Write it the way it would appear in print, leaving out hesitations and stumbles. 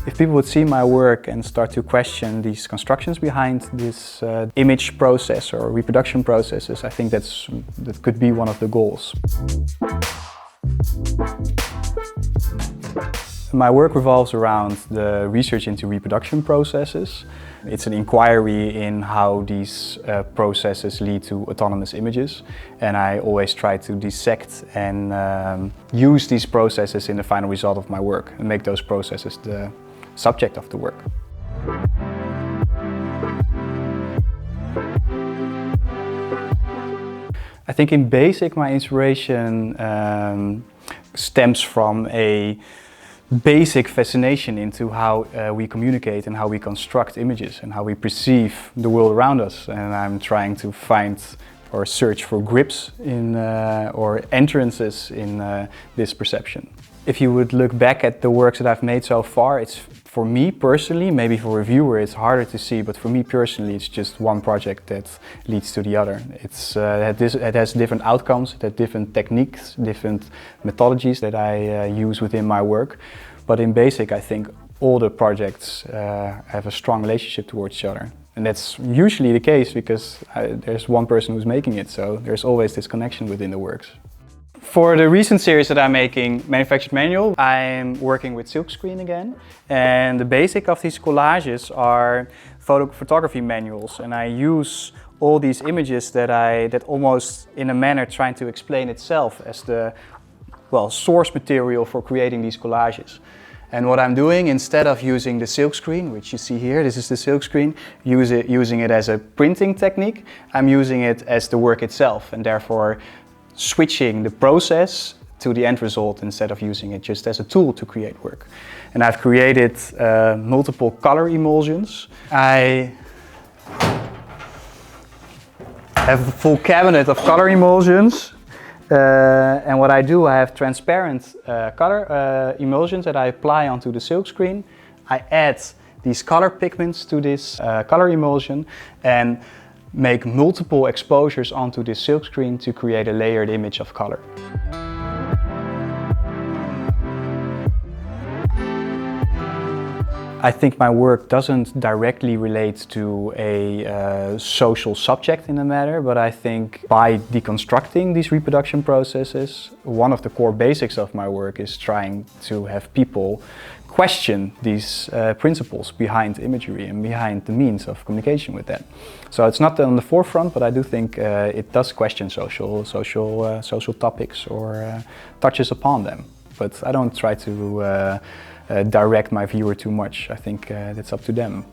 If people would see my work and start to question these constructions behind this image process or reproduction processes, I think that could be one of the goals. My work revolves around the research into reproduction processes. It's an inquiry in how these processes lead to autonomous images, and I always try to dissect and use these processes in the final result of my work and make those processes the subject of the work. I think in basic my inspiration stems from a basic fascination into how we communicate and how we construct images and how we perceive the world around us. And I'm trying to find or search for grips in or entrances in this perception. If you would look back at the works that I've made so far, it's for me personally, maybe for a viewer it's harder to see, but for me personally it's just one project that leads to the other. It has different outcomes, it has different techniques, different methodologies that I use within my work. But in basic I think all the projects have a strong relationship towards each other. And that's usually the case because there's one person who's making it, so there's always this connection within the works. For the recent series that I'm making, Manufactured Manual, I'm working with silkscreen again. And the basic of these collages are photography manuals. And I use all these images that almost in a manner trying to explain itself as the source material for creating these collages. And what I'm doing, instead of using the silkscreen, which you see here, this is the silkscreen, using it as a printing technique, I'm using it as the work itself, and therefore switching the process to the end result instead of using it just as a tool to create work. And I've created multiple color emulsions. I have a full cabinet of color emulsions. And what I do, I have transparent color emulsions that I apply onto the silkscreen. I add these color pigments to this color emulsion and make multiple exposures onto this silkscreen to create a layered image of color. I think my work doesn't directly relate to a social subject in the matter, but I think by deconstructing these reproduction processes, one of the core basics of my work is trying to have people question these principles behind imagery and behind the means of communication with that. So it's not on the forefront, but I do think it does question social topics or touches upon them. But I don't try to direct my viewer too much. I think that's up to them.